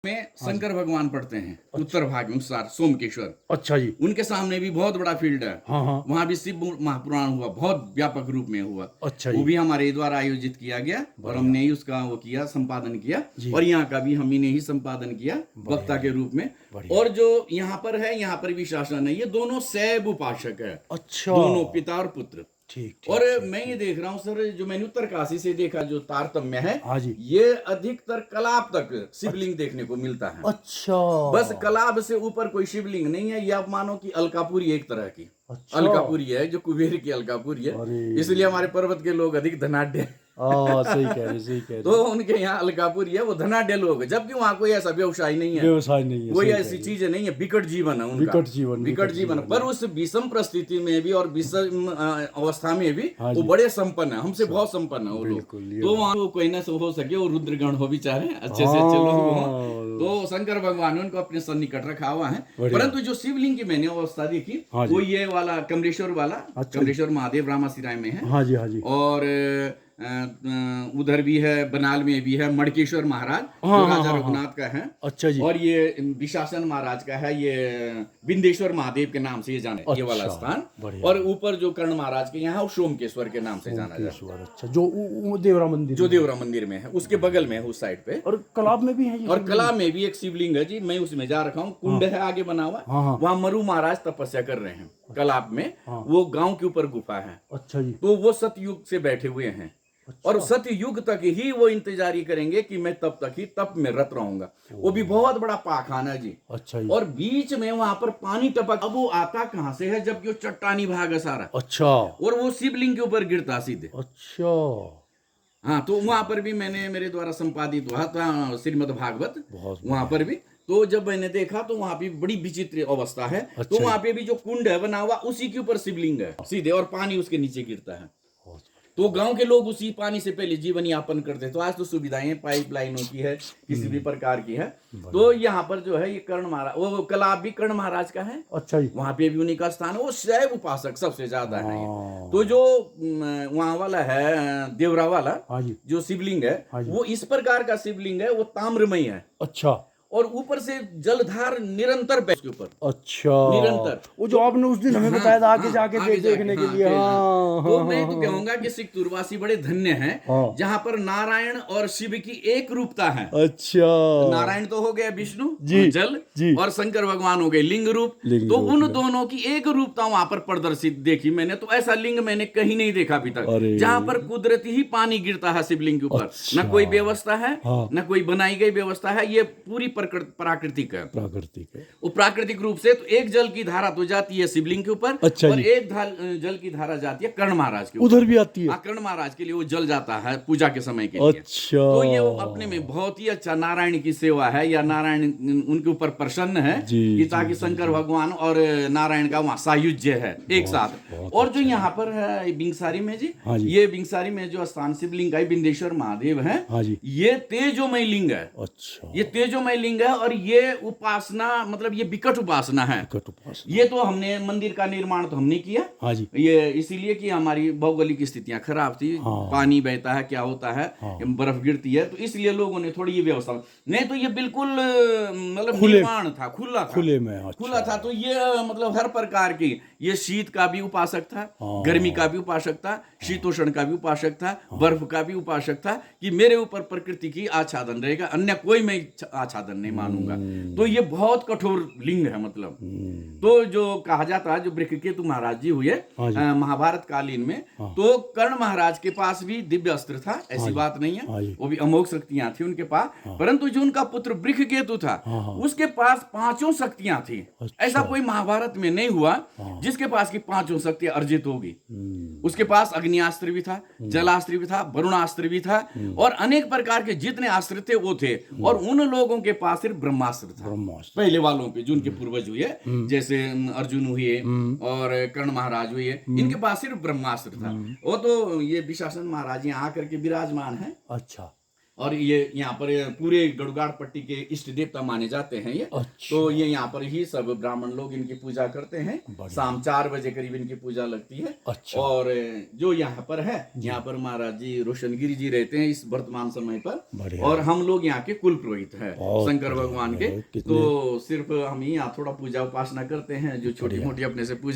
में शंकर भगवान पढ़ते हैं। उत्तर भाग में अनुसार सोमकेश्वर। अच्छा जी। उनके सामने भी बहुत बड़ा फील्ड है। हाँ हाँ। वहां भी शिव महापुराण हुआ, बहुत व्यापक रूप में हुआ। अच्छा वो जी। भी हमारे द्वारा आयोजित किया गया और हमने ही उसका वो किया, संपादन किया। और यहाँ का भी हम ही ने ही संपादन किया वक्ता के रूप में। और जो यहाँ पर है, यहाँ पर भी शासन है। ये दोनों शैव उपासक है। अच्छा। दोनों पिता और पुत्र। ठीक। और मैं ये देख रहा हूँ सर, जो मैंने उत्तरकाशी से देखा जो तारतम्य है, हाँ जी। ये अधिकतर कलाब तक शिवलिंग देखने को मिलता है। अच्छा। बस कलाब से ऊपर कोई शिवलिंग नहीं है। ये आप मानो कि अलकापुरी एक तरह की। अच्छा। अलकापुरी है जो कुबेर की अलकापुरी है, इसलिए हमारे पर्वत के लोग अधिक धनाढ्य। सही कह रहे, सही कह रहे। तो उनके यहाँ अलकापुरी है, वो धनाढ्य लोग, जबकि वहाँ कोई ऐसा व्यवसाय नहीं है। व्यवसाय नहीं है, कोई ऐसी चीज नहीं है। विकट जीवन है उनका। विकट जीवन। पर उस विषम परिस्थिति में भी और विषम अवस्था में भी वो बड़े संपन्न है, हमसे बहुत संपन्न है वो लोग। तो वहाँ वो कोई ना हो सके, वो रुद्रगण हो बेचारे, अच्छे से अच्छे लोग हो। तो शंकर भगवान ने उनको अपने सन्निकट रखा हुआ है। परंतु जो शिवलिंग की मैंने अवस्था देखी, वो ये वाला कमलेश्वर वाला, कमलेश्वर महादेव रामासिराय में है। हाँ जी, हाँ जी। और उधर भी है, बनाल में भी है, मड़केश्वर महाराज जो राजा रघुनाथ का है। अच्छा जी। और ये विशासन महाराज का है, ये बिंदेश्वर महादेव के नाम से ये जाने। ये वाला स्थान। और ऊपर जो कर्ण महाराज के यहाँ सोमकेश्वर के नाम से जाना जाता है। अच्छा, जो देवरा मंदिर, जो देवरा मंदिर में है, उसके बगल में है, उस साइड पे। और कलाब में भी है। और कलाब में भी एक शिवलिंग है जी, मैं उसमें जा रखा हूँ। कुंड है आगे बना हुआ, वहाँ मरु महाराज तपस्या कर रहे हैं कलाब में। वो गांव के ऊपर गुफा है। अच्छा जी। तो वो सतयुग से बैठे हुए हैं। और सतयुग तक ही वो इंतजारी करेंगे कि मैं तब तक ही तप में रत रहूंगा। वो भी बहुत बड़ा पाखाना जी। अच्छा जी। और बीच में वहां पर पानी टपक, अब वो आता कहां से है, जबकि वो चट्टानी भाग है सारा। अच्छा। और वो शिवलिंग के ऊपर गिरता सीधे। अच्छा। हाँ, तो वहां पर भी मैंने, मेरे द्वारा संपादित हुआ था श्रीमद् भागवत, वहां पर भी। तो जब मैंने देखा तो वहां भी बड़ी विचित्र अवस्था है। तो वहां पे भी जो कुंड है बना हुआ, उसी के ऊपर शिवलिंग है सीधे, और पानी उसके नीचे गिरता है। तो गांव के लोग उसी पानी से पहले जीवन यापन करते। तो आज तो सुविधाएं पाइपलाइनों की है, किसी भी प्रकार की है। तो यहाँ पर जो है ये कर्ण महाराज, वो कलाब भी कर्ण महाराज का है। अच्छा जी। वहां पे भी उन्हीं का स्थान है। वो शैव उपासक सबसे ज्यादा है। तो जो वहां वाला है देवरा वाला, जो शिवलिंग है, वो इस प्रकार का शिवलिंग है, वो ताम्रमय है। अच्छा। और ऊपर से जलधार निरंतर उसके ऊपर। अच्छा। निरंतर। वो जो आपने उस दिन हमें बताया था, आगे जाके देखने के लिए। तो मैं तो कहूंगा कि सिकतुरवासी बड़े धन्य हैं, जहां पर नारायण और शिव की एक रूपता है। अच्छा। नारायण तो हो गया विष्णु जल, और शंकर भगवान हो गए लिंग रूप। तो उन दोनों की एक रूपता वहां पर प्रदर्शित देखी मैंने। तो ऐसा लिंग मैंने कहीं नहीं देखा अभी तक, जहां पर कुदरती ही पानी गिरता है शिवलिंग के ऊपर। न कोई व्यवस्था है, न कोई बनाई गई व्यवस्था है। ये पूरी प्राकृतिक है। वो प्राकृतिक रूप से। तो एक जल की धारा तो जाती है शिवलिंग के ऊपर। अच्छा। और एक जल की धारा जाती है कर्ण महाराज के ऊपर। उधर भी आती है। कर्ण महाराज के लिए वो जल जाता है पूजा के समय के लिए। अच्छा। तो ये अपने में बहुत ही अच्छा नारायण की सेवा है, या नारायण उनके ऊपर प्रसन्न है कि ताकि शंकर भगवान और नारायण का वहां सायुज्य है एक साथ। और जो यहाँ पर है बिंगसारी में जी, ये बिंगसारी में जो स्थान शिवलिंग का बिंदेश्वर महादेव है, ये तेजोमय लिंग है। अच्छा। ये तेजोमय लिंग है। और ये उपासना, मतलब ये विकट उपासना है। ये तो हमने मंदिर का निर्माण तो हमने किया। हाँ जी। ये इसीलिए कि हमारी भौगोलिक स्थितियां खराब थी। पानी बहता है, क्या होता है, बर्फ गिरती है, तो इसलिए लोगों ने थोड़ी ये व्यवस्था। नहीं तो ये बिल्कुल मतलब निर्माण था, खुला था, खुले में खुला था। तो ये मतलब हर प्रकार की, ये शीत का भी उपासक था, गर्मी का भी उपासक था, शीतोष्ण का भी उपासक था, बर्फ का भी उपासक था, कि मेरे ऊपर प्रकृति की आच्छादन रहेगा, अन्य कोई मैं आच्छादन नहीं मानूंगा। तो ये बहुत कठोर लिंग है मतलब। तो जो कहा जाता है, जो बृहकेतु महाराज जी हुए महाभारत कालीन में, तो कर्ण महाराज के पास भी दिव्य अस्त्र था, ऐसी बात नहीं है, वो भी अमोघ शक्तियां थी उनके पास। परंतु जो उनका पुत्र बृहकेतु था, उसके पास 5 शक्तियां थी। ऐसा कोई महाभारत में नहीं हुआ जिसके पास की 5 शक्तियां अर्जित होगी। उसके पास अग्नियास्त्र भी था, जलास्त्र भी था, वरुणास्त्र भी था, और अनेक प्रकार के जितने अस्त्र थे वो थे। और उन लोगों के पास सिर्फ ब्रह्मास्त्र था। पहले वालों पे जो उनके पूर्वज हुए, जैसे अर्जुन हुए और कर्ण महाराज हुए, इनके पास सिर्फ ब्रह्मास्त्र था। वो तो ये विशासन महाराज यहाँ आकर के विराजमान है। अच्छा। और ये यहाँ पर पूरे गढ़गाड़ पट्टी के इष्ट देवता माने जाते हैं ये। तो ये यहाँ पर ही सब ब्राह्मण लोग इनकी पूजा करते हैं। शाम 4 बजे करीब इनकी पूजा लगती है। और जो यहाँ पर है, यहाँ पर महाराज जी रोशनगिरी जी रहते हैं इस वर्तमान समय पर, और हम लोग यहाँ के कुल पुरोहित है शंकर भगवान के। तो सिर्फ हम ही यहाँ थोड़ा पूजा उपासना करते हैं, जो छोटी मोटी अपने से पूजा